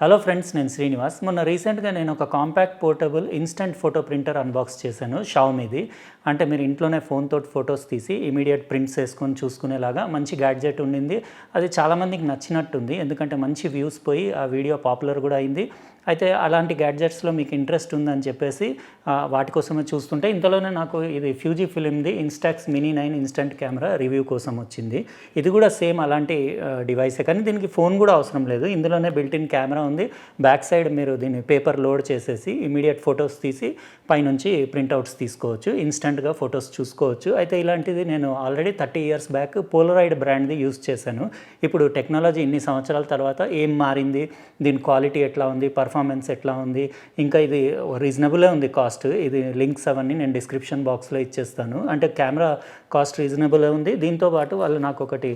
Hello friends, నేను శ్రీనివాస్. మొన్న రీసెంట్గా నేను ఒక compact portable instant photo printer unbox చేశాను షావమీది. అంటే మీరు ఇంట్లోనే ఫోన్ తోటి ఫొటోస్ తీసి ఇమీడియట్ ప్రింట్స్ వేసుకొని చూసుకునేలాగా మంచి గ్యాడ్జెట్ ఉండింది. అది చాలామందికి నచ్చినట్టుంది, ఎందుకంటే మంచి వ్యూస్ పోయి ఆ వీడియో పాపులర్ కూడా అయింది. అయితే అలాంటి గ్యాడ్జెట్స్లో మీకు ఇంట్రెస్ట్ ఉందని చెప్పేసి వాటి కోసమే చూస్తుంటే ఇంతలోనే నాకు ఇది Fuji ఫిలింది ఇన్స్టాక్స్ mini 9 instant camera review కోసం వచ్చింది. ఇది కూడా సేమ్ అలాంటి డివైసే, కానీ దీనికి ఫోన్ కూడా అవసరం లేదు. ఇందులోనే బిల్టిన్ కెమెరా ఉంది. బ్యాక్ సైడ్ మీరు దీన్ని పేపర్ లోడ్ చేసేసి ఇమీడియట్ ఫొటోస్ తీసి పైనుంచి ప్రింట్అవుట్స్ తీసుకోవచ్చు, ఇన్స్టంట్గా ఫొటోస్ చూసుకోవచ్చు. అయితే ఇలాంటిది నేను ఆల్రెడీ 30 years బ్యాక్ పోలరాయిడ్ బ్రాండ్ది యూస్ చేశాను. ఇప్పుడు టెక్నాలజీ ఇన్ని సంవత్సరాల తర్వాత ఏం మారింది, దీని క్వాలిటీ ఎట్లా ఉంది, పర్ఫార్మెన్స్ ఎట్లా ఉంది, ఇంకా ఇది రీజనబులే ఉంది కాస్ట్. ఇది లింక్స్ అవన్నీ నేను డిస్క్రిప్షన్ బాక్స్లో ఇచ్చేస్తాను. అంటే కెమెరా కాస్ట్ రీజనబులే ఉంది. దీంతోపాటు వాళ్ళు నాకు ఒకటి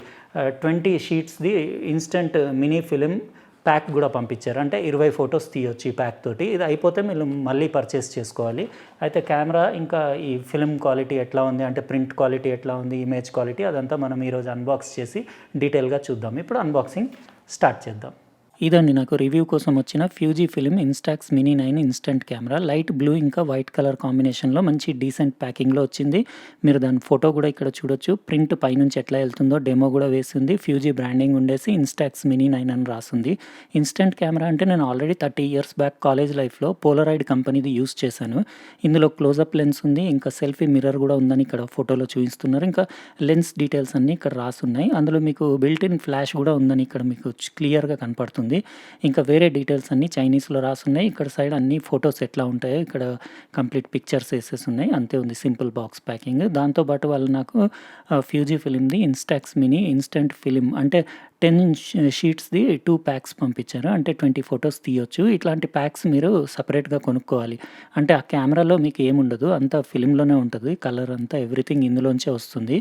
20 sheetsది ఇన్స్టంట్ మినీ ఫిలిం ప్యాక్ కూడా పంపించారు. అంటే 20 ఫొటోస్ తీయొచ్చు ఈ ప్యాక్ తోటి. ఇది అయిపోతే మీరు మళ్ళీ పర్చేస్ చేసుకోవాలి. అయితే కెమెరా ఇంకా ఈ ఫిల్మ్ క్వాలిటీ ఎట్లా ఉంది, అంటే ప్రింట్ క్వాలిటీ ఎట్లా ఉంది, ఇమేజ్ క్వాలిటీ, అదంతా మనం ఈరోజు అన్బాక్స్ చేసి డీటెయిల్గా చూద్దాం. ఇప్పుడు అన్బాక్సింగ్ స్టార్ట్ చేద్దాం. ఇదండి నాకు రివ్యూ కోసం వచ్చిన Fuji film Instax mini 9 instant camera. Light blue ఇంకా వైట్ కలర్ కాంబినేషన్లో మంచి డీసెంట్ ప్యాకింగ్లో వచ్చింది. మీరు దాని ఫోటో కూడా ఇక్కడ చూడొచ్చు. ప్రింట్ పైనుంచి ఎట్లా వెళ్తుందో డెమో కూడా వేసింది. ఫ్యూజీ బ్రాండింగ్ ఉండేసి ఇన్స్టాక్స్ మినీ 9 అని రాసింది. ఇన్స్టంట్ కెమెరా అంటే నేను ఆల్రెడీ 30 years బ్యాక్ కాలేజ్ లైఫ్లో పోలరాయిడ్ కంపెనీది యూస్ చేశాను. ఇందులో క్లోజప్ లెన్స్ ఉంది, ఇంకా సెల్ఫీ మిర్రర్ కూడా ఉందని ఇక్కడ ఫోటోలో చూపిస్తున్నారు. ఇంకా లెన్స్ డీటెయిల్స్ అన్నీ ఇక్కడ రాసున్నాయి. అందులో మీకు బిల్ట్ ఇన్ ఫ్లాష్ కూడా ఉందని ఇక్కడ మీకు క్లియర్గా కనపడుతుంది. ఇంకా వేరే డీటెయిల్స్ అన్నీ చైనీస్లో రాసున్నాయి. ఇక్కడ సైడ్ అన్ని ఫొటోస్ ఎట్లా ఉంటాయో ఇక్కడ కంప్లీట్ పిక్చర్స్ వేసేసి ఉన్నాయి. అంతే ఉంది, సింపుల్ బాక్స్ ప్యాకింగ్. దాంతోపాటు వాళ్ళు నాకు ఫ్యూజీ ఫిలింది ఇన్స్టాక్స్ మినీ ఇన్స్టంట్ ఫిలిం అంటే 10 sheetsది 2 packs పంపించారు. అంటే 20 ఫొటోస్ తీయొచ్చు. ఇట్లాంటి ప్యాక్స్ మీరు సపరేట్గా కొనుక్కోవాలి. అంటే ఆ కెమెరాలో మీకు ఏముండదు, అంతా ఫిలింలోనే ఉంటుంది. కలర్ అంతా ఎవ్రీథింగ్ ఇందులోంచే వస్తుంది.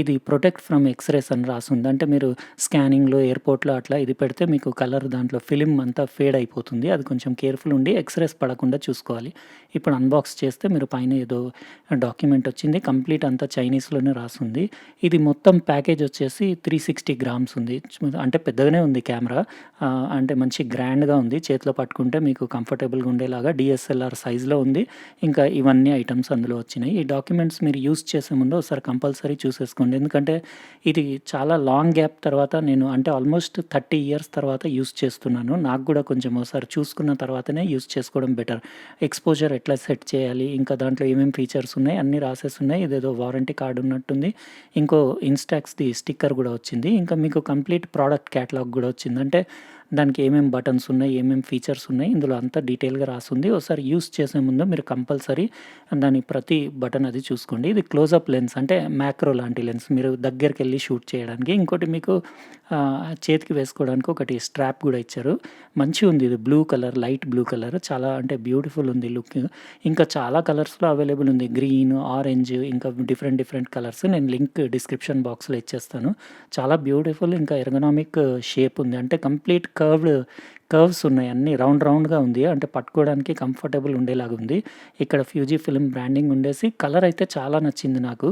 ఇది ప్రొటెక్ట్ ఫ్రమ్ ఎక్స్రేస్ అని రాసింది. అంటే మీరు స్కానింగ్లో ఎయిర్పోర్ట్లో అట్లా ఇది పెడితే మీకు కలర్ దాంట్లో ఫిలిం అంతా ఫేడ్ అయిపోతుంది. అది కొంచెం కేర్ఫుల్ ఉండి ఎక్స్రేస్ పడకుండా చూసుకోవాలి. ఇప్పుడు అన్బాక్స్ చేస్తే మీరు పైన ఏదో డాక్యుమెంట్ వచ్చింది. కంప్లీట్ అంతా చైనీస్లోనే రాసింది. ఇది మొత్తం ప్యాకేజ్ వచ్చేసి 360 grams ఉంది. అంటే పెద్దగానే ఉంది కెమెరా. అంటే మంచి గ్రాండ్గా ఉంది. చేతిలో పట్టుకుంటే మీకు కంఫర్టబుల్గా ఉండేలాగా DSLR సైజులో ఉంది. ఇంకా ఇవన్నీ ఐటమ్స్ అందులో వచ్చినాయి. ఈ డాక్యుమెంట్స్ మీరు యూస్ చేసే ముందు ఒకసారి కంపల్సరీ చూసేసుకోండి. ఎందుకంటే ఇది చాలా లాంగ్ గ్యాప్ తర్వాత నేను అంటే ఆల్మోస్ట్ 30 years తర్వాత యూస్ చేస్తున్నాను. నాకు కూడా కొంచెం ఒకసారి చూసుకున్న తర్వాతనే యూస్ చేసుకోవడం బెటర్. ఎక్స్పోజర్ ఎట్లా సెట్ చేయాలి, ఇంకా దాంట్లో ఏమేమి ఫీచర్స్ ఉన్నాయి అన్నీ రాసేసి ఉన్నాయి. ఇదేదో వారంటీ కార్డు ఉన్నట్టుంది. ఇంకో ఇన్స్టాక్స్ది స్టిక్కర్ కూడా వచ్చింది. ఇంకా మీకు కంప్లీట్ ప్రోడక్ట్ క్యాటలాగ్ కూడా వచ్చింది. అంటే దానికి ఏమేమి బటన్స్ ఉన్నాయి, ఏమేమి ఫీచర్స్ ఉన్నాయి, ఇందులో అంతా డీటెయిల్గా రాసింది. ఒకసారి యూస్ చేసే ముందు మీరు కంపల్సరీ దాని ప్రతి బటన్ అది చూసుకోండి. ఇది క్లోజప్ లెన్స్, అంటే మ్యాక్రో లాంటి లెన్స్, మీరు దగ్గరికి వెళ్ళి షూట్ చేయడానికి. ఇంకోటి మీకు చేతికి వేసుకోవడానికి ఒకటి స్ట్రాప్ కూడా ఇచ్చారు. మంచిగా ఉంది. ఇది blue colour, light blue colour, చాలా అంటే బ్యూటిఫుల్ ఉంది లుక్. ఇంకా చాలా కలర్స్లో అవైలబుల్ ఉంది, గ్రీన్, ఆరెంజ్, ఇంకా డిఫరెంట్ కలర్స్. నేను లింక్ డిస్క్రిప్షన్ బాక్స్లో ఇచ్చేస్తాను. చాలా బ్యూటిఫుల్, ఇంకా ఎర్గనామిక్ షేప్ ఉంది. అంటే కంప్లీట్ కర్వ్స్ ఉన్నాయి, అన్నీ రౌండ్గా ఉంది. అంటే పట్టుకోవడానికి కంఫర్టబుల్ ఉండేలాగా ఉంది. ఇక్కడ ఫ్యూజీ ఫిలిం బ్రాండింగ్ ఉండేసి కలర్ అయితే చాలా నచ్చింది నాకు.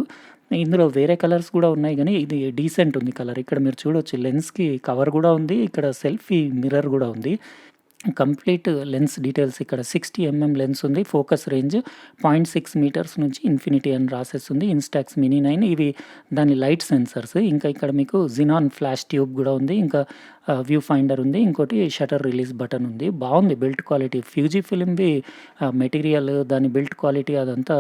ఇందులో వేరే కలర్స్ కూడా ఉన్నాయి, కానీ ఇది డీసెంట్ ఉంది కలర్. ఇక్కడ మీరు చూడొచ్చు లెన్స్కి కవర్ కూడా ఉంది, ఇక్కడ సెల్ఫీ మిర్రర్ కూడా ఉంది. కంప్లీట్ లెన్స్ డీటెయిల్స్ ఇక్కడ 60 mm లెన్స్ ఉంది. ఫోకస్ రేంజ్ 0.6 meters నుంచి ఇన్ఫినిటీ అని రాసేస్తుంది. ఇన్స్టాక్స్ మినీ 9 ఇవి దాని లైట్ సెన్సర్స్. ఇంకా ఇక్కడ మీకు జినాన్ ఫ్లాష్ ట్యూబ్ కూడా ఉంది. ఇంకా వ్యూ ఫైండర్ ఉంది. ఇంకోటి షటర్ రిలీజ్ బటన్ ఉంది. బాగుంది బిల్ట్ క్వాలిటీ. ఫ్యూజీ ఫిలింది మెటీరియల్, దాని బిల్ట్ క్వాలిటీ అదంతా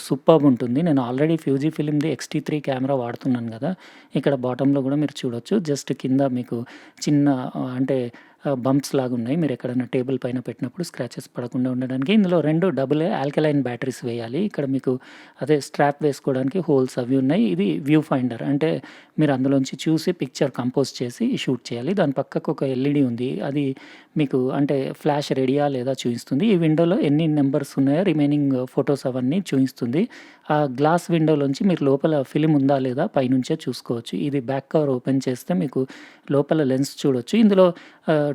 సూపర్బ్ ఉంటుంది. నేను ఆల్రెడీ ఫ్యూజీ ఫిలింది X-T3 కెమెరా వాడుతున్నాను కదా. ఇక్కడ బాటంలో కూడా మీరు చూడొచ్చు. జస్ట్ కింద మీకు చిన్న అంటే బంప్స్ లాగా ఉన్నాయి. మీరు ఎక్కడైనా టేబుల్ పైన పెట్టినప్పుడు స్క్రాచెస్ పడకుండా ఉండడానికి. ఇందులో 2 AA ఆల్కలైన్ బ్యాటరీస్ వేయాలి. ఇక్కడ మీకు అదే స్ట్రాప్ వేసుకోవడానికి హోల్స్ అవి ఉన్నాయి. ఇది వ్యూ ఫైండర్, అంటే మీరు అందులోంచి చూసి పిక్చర్ కంపోజ్ చేసి షూట్ చేయాలి. దాని పక్కకు ఒక LED ఉంది. అది మీకు అంటే ఫ్లాష్ రెడీయా లేదా చూపిస్తుంది. ఈ విండోలో ఎన్ని నెంబర్స్ ఉన్నాయో రిమైనింగ్ ఫొటోస్ అవన్నీ చూపిస్తుంది. ఆ గ్లాస్ విండోలోంచి మీరు లోపల ఫిలిం ఉందా లేదా పైనుంచే చూసుకోవచ్చు. ఇది బ్యాక్ కవర్ ఓపెన్ చేస్తే మీకు లోపల లెన్స్ చూడొచ్చు. ఇందులో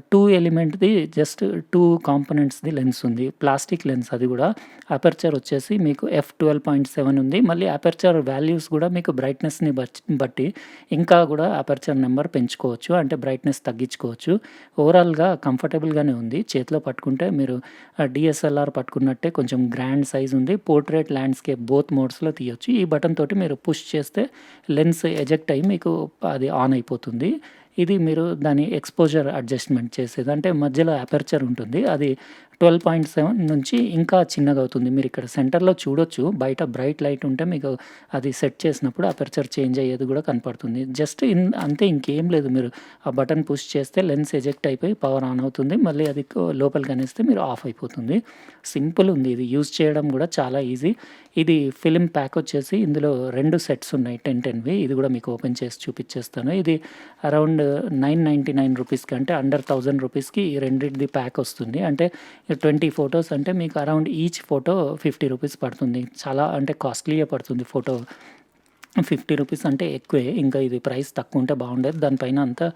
2 ఎలిమెంట్‌ది జస్ట్ 2 కాంపోనెంట్స్‌ది లెన్స్ ఉంది. ప్లాస్టిక్ లెన్స్ అది గూడా. అపర్చర్ వచ్చేసి మీకు f12.7 ఉంది. మళ్ళీ అపర్చర్ వాల్యూస్ గూడా మీకు బ్రైట్‌నెస్‌ని బట్టి ఇంకా గూడా అపర్చర్ నెంబర్ పెంచుకోవచ్చు. అంటే బ్రైట్‌నెస్ తగ్గించుకోవచ్చు. ఓవరాల్‌గా కంఫర్టబుల్‌గానే ఉంది. చేతిలో పట్టుకుంటే మీరు డీఎస్ఎల్ఆర్ పట్టుకున్నట్టే కొంచెం గ్రాండ్ సైజ్ ఉంది. పోర్ట్రేట్, ల్యాండ్‌స్కేప్ బోత్ మోడ్స్‌లో తీయొచ్చు. ఈ బటన్ తోటి మీరు పుష్ చేస్తే లెన్స్ ఎజెక్ట్ అయ్యి మీకు అది ఆన్ అయిపోతుంది. ఇది మీరు దాని ఎక్స్‌పోజర్ అడ్జస్ట్‌మెంట్ చేసేది. అంటే మధ్యలో అపర్చర్ ఉంటుంది. అది 12.7 నుంచి ఇంకా చిన్నగవుతుంది. మీరిక్కడ సెంటర్‌లో చూడొచ్చు. బయట బ్రైట్ లైట్ ఉంటే మీకు అది సెట్ చేసినప్పుడు అపర్చర్ చేంజ్ అయ్యేది గూడా కనపడుతుంది. జస్ట్ అంతే, ఇంకేం లేదు. మీరు ఆ బటన్ పుష్ చేస్తే లెన్స్ ఎజెక్ట్ అయిపోయి పవర్ ఆన్ అవుతుంది. మళ్ళీ అది లోపలికనేస్తే మీరు ఆఫ్ అయిపోతుంది. సింపుల్ ఉంది. ఇది యూజ్ చేయడం గూడా చాలా ఈజీ. ఇది ఫిల్మ్ ప్యాక్ వచ్చేసి ఇందులో 2 సెట్స్ ఉన్నాయి 10 ఇది గూడా మీకు ఓపెన్ చేసి చూపిచ్చేస్తాను. ఇది అరౌండ్ 999 రూపీస్‌కి, అంటే అండర్ 1000 రూపీస్‌కి ఈ రెండిటిది ప్యాక్ వస్తుంది. అంటే 20 ఫోటోస్ అంటే మీకు అరౌండ్ ఈచ్ ఫోటో 50 రూపీస్ పడుతుంది. చాలా అంటే కాస్ట్‌లీయే పడుతుంది ఫోటో. 50 రూపీస్ అంటే ఎక్కువే. ఇంకా ఇది ప్రైస్ తక్కువుంటే బాగుండేది. దానిపైన అంతా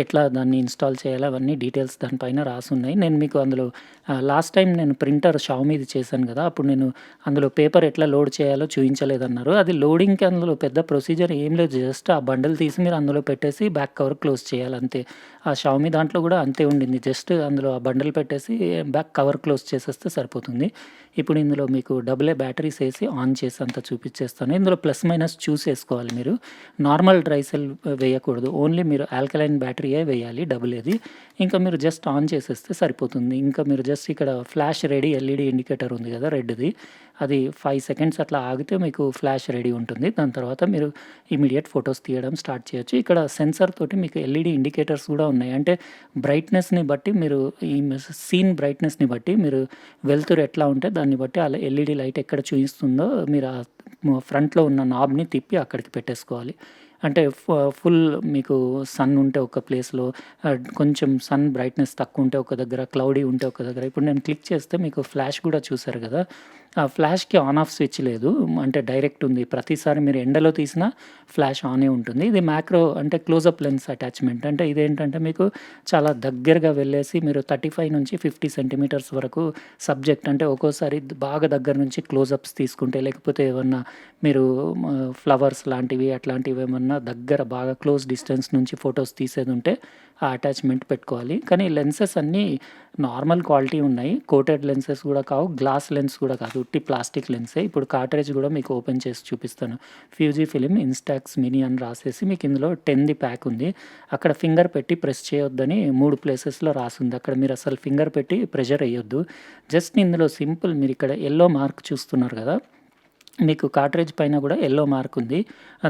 ఎట్లా దాన్ని ఇన్‌స్టాల్ చేయాలో అవన్నీ డీటెయిల్స్ దానిపైన రాసున్నాయి. నేను మీకు అందులో లాస్ట్ టైం నేను ప్రింటర్ షావమీది చేశాను గదా! అప్పుడు నేను అందులో పేపర్ ఎట్లా లోడ్ చేయాలో చూయించలేదన్నారు. అది లోడింగ్‌కి అందులో పెద్ద ప్రొసీజర్ ఏం లేదు. జస్ట్ ఆ బండిల్ తీసి మీరు అందులో పెట్టేసి బ్యాక్ కవర్ క్లోజ్ చేయాలి అంతే. ఆ షావమీ దాంట్లో గూడా అంతే ఉండింది. జస్ట్ అందులో ఆ బండిల్ పెట్టేసి బ్యాక్ కవర్ క్లోజ్ చేసేస్తే సరిపోతుంది. ఇప్పుడు ఇందులో మీకు double A batteries AC on చేసి అంతా చూపిచ్చేస్తాను. ఇందులో ప్లస్ మైనస్ చూసేసుకోవాలి మీరు. నార్మల్ డ్రై సెల్ వేయకూడదు. ఓన్లీ మీరు ఆల్కలైన్ బ్యాటరీయే వేయాలి డబుల్ ఏది. ఇంకా మీరు జస్ట్ ఆన్ చేసేస్తే సరిపోతుంది. ఇంకా మీరు జస్ట్ ఇక్కడ ఫ్లాష్ రెడీ ఎల్ఈడీ ఇండికేటర్ ఉంది గదా! రెడ్‌ది. అది 5 సెకండ్స్ అట్లా ఆగితే మీకు ఫ్లాష్ రెడీ ఉంటుంది. దాని తర్వాత మీరు ఇమ్మీడియేట్ ఫోటోస్ తీయడం స్టార్ట్ చేయొచ్చు. ఇక్కడ సెన్సార్ తోటి మీకు ఎల్ఈడీ ఇండికేటర్స్ గూడా ఉన్నాయి. అంటే బ్రైట్‌నెస్‌ని బట్టి మీరు ఈ సీన్ బ్రైట్‌నెస్‌ని బట్టి మీరు వెలుతురు ఎట్లా ఉంటే దాన్ని బట్టి అలా ఎల్ఈడీ లైట్ ఎక్కడ చూయిస్తుందో మీరు ఫ్రంట్‌లో ఉన్న నాబ్‌ని తిప్పి అక్కడికి పెట్టేసుకోవాలి. అంటే ఫుల్ మీకు సన్ ఉంటే ఒక ప్లేస్‌లో, కొంచెం సన్ బ్రైట్‌నెస్ తక్కువుంటే ఒక దగ్గర, క్లౌడీ ఉంటే ఒక దగ్గర. ఇప్పుడు నేను క్లిక్ చేస్తే మీకు ఫ్లాష్ గూడా చూసారు గదా! ఆ ఫ్లాష్‌కి ఆన్ ఆఫ్ స్విచ్ లేదు. అంటే డైరెక్ట్ ఉంది. ప్రతిసారి మీరు ఎండలో తీసినా ఫ్లాష్ ఆనే ఉంటుంది. ఇది మ్యాక్రో అంటే క్లోజప్ లెన్స్ అటాచ్‌మెంట్. అంటే ఇదేంటంటే మీకు చాలా దగ్గరగా వెళ్ళేసి మీరు 35 నుంచి 50 సెంటీమీటర్స్ వరకు సబ్జెక్ట్, అంటే ఒక్కోసారి బాగా దగ్గర నుంచి క్లోజప్స్ తీసుకుంటే, లేకపోతే ఏమన్నా మీరు ఫ్లవర్స్ లాంటివి అట్లాంటివేమన్నా దగ్గర బాగా క్లోజ్ డిస్టెన్స్ నుంచి ఫోటోస్ తీసేదుంటే ఆ అటాచ్‌మెంట్ పెట్టుకోవాలి. కానీ లెన్సెస్ అన్నీ నార్మల్ క్వాలిటీ ఉన్నాయి. కోటెడ్ లెన్సెస్ గూడా కావు. గ్లాస్ లెన్స్ గూడా కాదు. ఉట్టి ప్లాస్టిక్ లెన్సే. ఇప్పుడు కార్ట్రేజ్ గూడా మీకు ఓపెన్ చేసి చూపిస్తాను. ఫ్యూజీ ఫిలిం ఇన్‌స్టాక్స్ మినీ అని రాసేసి మీకు ఇందులో 10ది ప్యాక్ ఉంది. అక్కడ ఫింగర్ పెట్టి ప్రెస్ చేయొద్దని 3 ప్లేసెస్‌లో రాసుంది. అక్కడ మీరు అసలు ఫింగర్ పెట్టి ప్రెషర్ ఎయ్యొద్దు. జస్ట్ ఇందులో సింపుల్ మీరిక్కడ యెల్లో మార్క్ చూస్తున్నారు గదా! మీకు కార్ట్రేజ్ పైన గూడా యెల్లో మార్క్ ఉంది.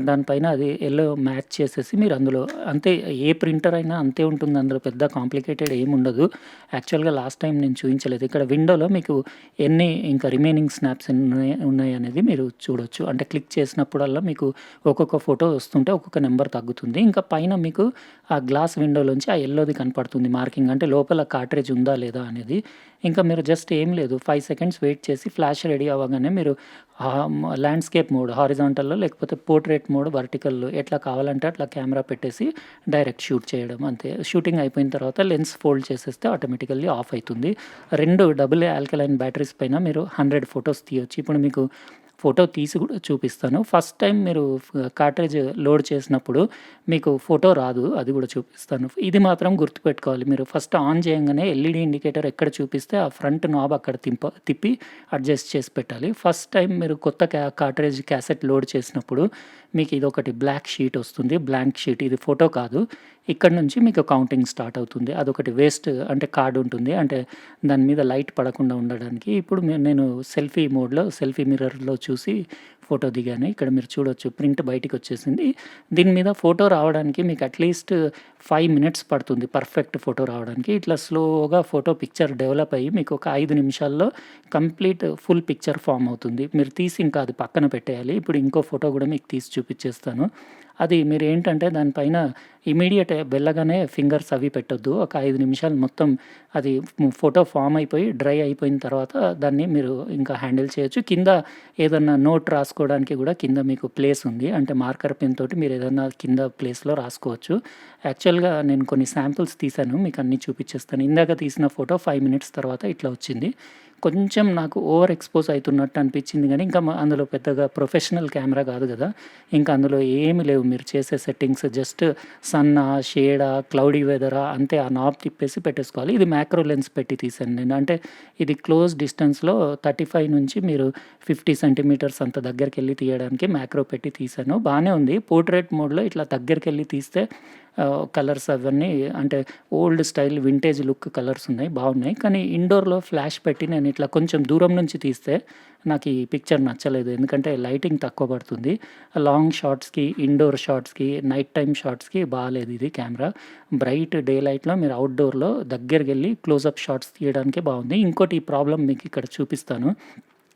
దానిపైన అది యెల్లో మ్యాచ్ చేసేసి మీరు అందులో అంతే, ఏ ప్రింటర్ అయినా అంతే ఉంటుంది. అందులో పెద్ద కాంప్లికేటెడ్ ఏముండదు. యాక్చువల్‌గా లాస్ట్ టైం నేను చూయించలేదు. ఇక్కడ విండోలో మీకు ఎన్ని ఇంకా రిమైనింగ్ స్నాప్స్ ఉన్నాయనేది మీరు చూడొచ్చు. అంటే క్లిక్ చేసినప్పుడల్లా మీకు ఒక్కొక్క ఫోటో వస్తుంటే ఒక్కొక్క నెంబర్ తగ్గుతుంది. ఇంకా పైన మీకు ఆ గ్లాస్ విండోలోంచి ఆ యెల్లోది కనపడుతుంది మార్కింగ్. అంటే లోపల కార్ట్రేజ్ ఉందా లేదా అనేది. ఇంకా మీరు జస్ట్ ఏం లేదు 5 సెకండ్స్ వెయిట్ చేసి ఫ్లాష్ రెడీ అవ్వగానే మీరు ల్యాండ్‌స్కేప్ మోడ్ హారిజాంటల్‌లో, లేకపోతే పోర్ట్రేట్ మోడ్ వర్టికల్‌లో ఎట్లా కావాలంటే అట్లా కెమెరా పెట్టేసి డైరెక్ట్ షూట్ చేయడం అంతే. షూటింగ్ అయిపోయిన తర్వాత లెన్స్ ఫోల్డ్ చేసేస్తే ఆటోమేటికల్లీ ఆఫ్ అయితుంది. 2 డబుల్ ఆల్కలైన్ బ్యాటరీస్ పైన మీరు 100 ఫోటోస్ తీయొచ్చు. ఇప్పుడు మీకు ఫోటో తీసి కూడా చూపిస్తాను. ఫస్ట్ టైం మీరు కార్ట్రేజ్ లోడ్ చేసినప్పుడు మీకు ఫోటో రాదు. అది కూడా చూపిస్తాను. ఇది మాత్రం గుర్తుపెట్టుకోవాలి. మీరు ఫస్ట్ ఆన్ చేయంగానే ఎల్ఈడీ ఇండికేటర్ ఎక్కడ చూపిస్తే ఆ ఫ్రంట్ నాబ్ అక్కడ తిప్పి అడ్జస్ట్ చేసి పెట్టాలి. ఫస్ట్ టైం మీరు కొత్త కార్ట్రేజ్ క్యాసెట్ లోడ్ చేసినప్పుడు మీకు ఇదొకటి బ్లాక్ షీట్ వస్తుంది. Blank sheet. ఇది ఫోటో కాదు. ఇక్కడ నుంచి మీకు కౌంటింగ్ స్టార్ట్ అవుతుంది. అదొకటి వేస్ట్, అంటే కార్డ్ ఉంటుంది. అంటే దాని మీద లైట్ పడకుండా ఉండడానికి. ఇప్పుడు నేను సెల్ఫీ మోడ్‌లో సెల్ఫీ మిర్రర్‌లో చూసి ఫోటో దిగాను. ఇక్కడ మీరు చూడొచ్చు ప్రింట్ బయటికొచ్చేసింది. దీని మీద ఫోటో రావడానికి మీకు అట్‌లీస్ట్ 5 మినిట్స్ పడుతుంది పర్ఫెక్ట్ ఫోటో రావడానికి. ఇట్లా స్లోగా ఫోటో పిక్చర్ డెవలప్ అయ్యి మీకు ఒక 5 నిమిషాల్లో కంప్లీట్ ఫుల్ పిక్చర్ ఫార్మ్ అవుతుంది. మీరు తీసి ఇంకా అది పక్కన పెట్టేయాలి. ఇప్పుడు ఇంకో ఫోటో కూడా మీకు తీసి చూపిచ్చేస్తాను. అది మీరేంటంటే దానిపైన ఇమ్మీడియేట్ వెళ్ళగానే ఫింగర్స్ అవి పెట్టొద్దు. ఒక 5 నిమిషాలు మొత్తం అది ఫోటో ఫార్మ్ అయిపోయి, డ్రై అయిపోయిన తర్వాత దాన్ని మీరు ఇంకా హ్యాండిల్ చేయొచ్చు. కింద ఏదన్నా నోట్ రాసుకోవడానికి కూడా కింద మీకు ప్లేస్ ఉంది. అంటే మార్కర్ పెన్ తోటి మీరు ఏదన్నా కింద ప్లేస్‌లో రాసుకోవచ్చు. యాక్చువల్‌గా నేను కొన్ని శాంపిల్స్ తీశాను. మీకు అన్నీ చూపిచ్చేస్తాను. ఇందాక తీసిన ఫోటో 5 మినిట్స్ తర్వాత ఇట్లా వచ్చింది. కొంచెం నాకు ఓవర్ ఎక్స్‌పోజ్ అయితున్నట్టు అనిపించింది గానీ, ఇంకా అందులో పెద్దగా ప్రొఫెషనల్ కెమెరా కాదు గదా! ఇంకా అందులో ఏమి లేవు మీరు చేసే సెట్టింగ్స్. జస్ట్ సన్నా, షేడా, క్లౌడీ వెదరా అంతే. ఆ నాబ్ తిప్పేసి పెట్టేసుకోవాలి. ఇది మ్యాక్రో లెన్స్ పెట్టి తీశాను నేను. అంటే ఇది క్లోజ్ డిస్టెన్స్‌లో 35 నుంచి మీరు 50 సెంటీమీటర్స్ అంత దగ్గరికెళ్ళి తీయడానికి మ్యాక్రో పెట్టి తీశాను. బానే ఉంది. పోర్ట్రేట్ మోడ్‌లో ఇట్లా దగ్గరికెళ్ళి తీస్తే కలర్స్ అవన్నీ అంటే old style vintage look colours ఉన్నాయి. బాగున్నాయి. కానీ ఇండోర్‌లో ఫ్లాష్ పెట్టి నేను ఇట్లా కొంచెం దూరం నుంచి తీస్తే నాకు ఈ పిక్చర్ నచ్చలేదు. ఎందుకంటే లైటింగ్ తక్కువ పడుతుంది. లాంగ్ షాట్స్‌కి, ఇండోర్ షాట్స్‌కి, నైట్ టైమ్ షాట్స్‌కి బాలేదు ఇది కెమెరా. బ్రైట్ డే లైట్‌లో మీరు అవుట్‌డోర్‌లో దగ్గరికెళ్ళి క్లోజప్ షాట్స్ తీయడానికే బాగుంది. ఇంకోటి ఈ ప్రాబ్లమ్ మీకు ఇక్కడ చూపిస్తాను.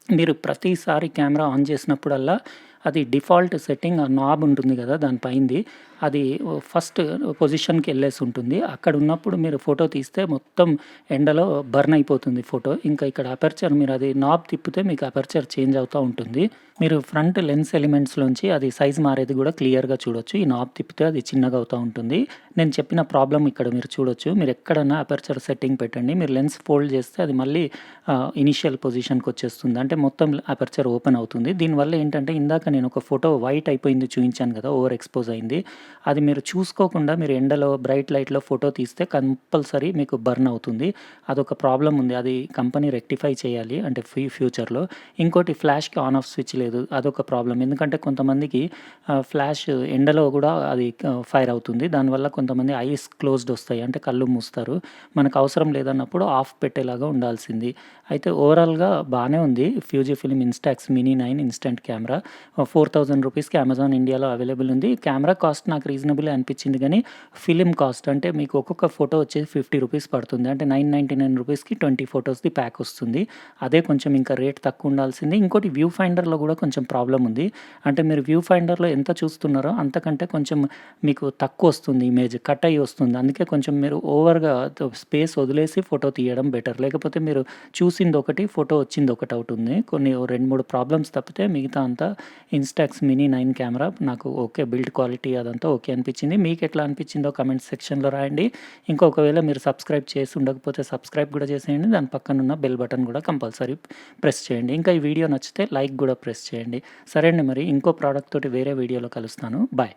మీరు ప్రతిసారి కెమెరా ఆన్ చేసినప్పుడల్లా అది డిఫాల్ట్ సెట్టింగ్ ఆ నాబ్ ఉంటుంది కదా దాని పైంది. అది ఫస్ట్ పొజిషన్‌కి ఎళ్ళేసి ఉంటుంది. అక్కడ ఉన్నప్పుడు మీరు ఫోటో తీస్తే మొత్తం ఎండలో బర్న్ అయిపోతుంది ఫోటో. ఇంకా ఇక్కడ అపర్చర్ మీరు అది నాబ్ తిప్పితే మీకు అపర్చర్ చేంజ్ అవుతా ఉంటుంది. మీరు ఫ్రంట్ లెన్స్ ఎలిమెంట్స్‌లోంచి అది సైజ్ మారేది కూడా క్లియర్‌గా చూడొచ్చు. ఈ నాబ్ తిప్పితే అది చిన్నగా అవుతా ఉంటుంది. నేను చెప్పిన ప్రాబ్లమ్ ఇక్కడ మీరు చూడొచ్చు. మీరు ఎక్కడన్నా అపర్చర్ సెట్టింగ్ పెట్టండి. మీరు లెన్స్ ఫోల్డ్ చేస్తే అది మళ్ళీ ఇనీషియల్ పొజిషన్‌కి వచ్చేస్తుంది. అంటే మొత్తం అపర్చర్ ఓపెన్ అవుతుంది. దీనివల్ల ఏంటంటే ఇందాక నేను ఒక ఫోటో వైట్ అయిపోయింది చూయించాను కదా! ఓవర్ ఎక్స్‌పోజ్ అయింది. అది మీరు చూసుకోకుండా మీరు ఎండలో బ్రైట్ లైట్‌లో ఫోటో తీస్తే కంపల్సరీ మీకు బర్న్ అవుతుంది. అదొక ప్రాబ్లమ్ ఉంది. అది కంపెనీ రెక్టిఫై చేయాలి. అంటే ఫ్యూచర్‌లో. ఇంకోటి ఫ్లాష్‌కి ఆన్ ఆఫ్ స్విచ్ లేదు. అదొక ప్రాబ్లమ్. ఎందుకంటే కొంతమందికి ఫ్లాష్ ఎండలో కూడా అది ఫైర్ అవుతుంది. దానివల్ల కొంతమంది ఐస్ క్లోజ్డ్ వస్తాయి. అంటే కళ్ళు మూస్తారు. మనకు అవసరం లేదన్నప్పుడు ఆఫ్ పెట్టేలాగా ఉండాల్సింది. అయితే ఓవరాల్‌గా బానే ఉంది. ఫ్యూజీఫిల్మ్ ఇన్‌స్టాక్స్ మినీ 9 ఇన్‌స్టంట్ కెమెరా 4000 రూపీస్‌కి అమెజాన్ ఇండియాలో అవైలబుల్ ఉంది. కెమెరా కాస్ట్ నాకు రీజనబులే అనిపించింది గానీ, ఫిల్మ్ కాస్ట్ అంటే మీకు ఒక్కొక్క ఫోటో వచ్చేసి 50 రూపీస్ పడుతుంది. అంటే 999 రూపీస్‌కి 20 ఫోటోస్‌ది ప్యాక్ వస్తుంది. అదే కొంచెం ఇంకా రేట్ తక్కువ ఉండాల్సింది. ఇంకోటి వ్యూ ఫైండర్‌లో కూడా కొంచెం ప్రాబ్లమ్ ఉంది. అంటే మీరు వ్యూ ఫైండర్‌లో ఎంత చూస్తున్నారో అంతకంటే కొంచెం మీకు తక్కువొస్తుంది ఇమేజ్. కట్ అయ్యి వస్తుంది. అందుకే కొంచెం మీరు ఓవర్‌గా స్పేస్ వదిలేసి ఫోటో తీయడం బెటర్. లేకపోతే మీరు చూసిందొకటి, ఫోటో వచ్చిందొకటి అవుతుంది. కొన్ని 2, 3 ప్రాబ్లమ్స్ తప్పితే మిగతా అంతా ఇన్‌స్టాక్స్ మినీ 9 కెమెరా నాకు ఓకే. బిల్డ్ క్వాలిటీ అదంతా ఓకే అనిపించింది. మీకెట్లా అనిపించిందో కామెంట్ సెక్షన్‌లో రాయండి. ఇంకా ఒకవేళ మీరు సబ్స్క్రైబ్ చేసి ఉండకపోతే సబ్స్క్రైబ్ కూడా చేసేయండి. దాని పక్కనున్న బెల్ బటన్ కూడా కంపల్సరీ ప్రెస్ చేయండి. ఇంకా ఈ వీడియో నచ్చితే లైక్ కూడా ప్రెస్ చేయండి. సరే అండి మరి ఇంకో ప్రోడక్ట్ తోటి వేరే వీడియోలో కలుస్తాను. బాయ్.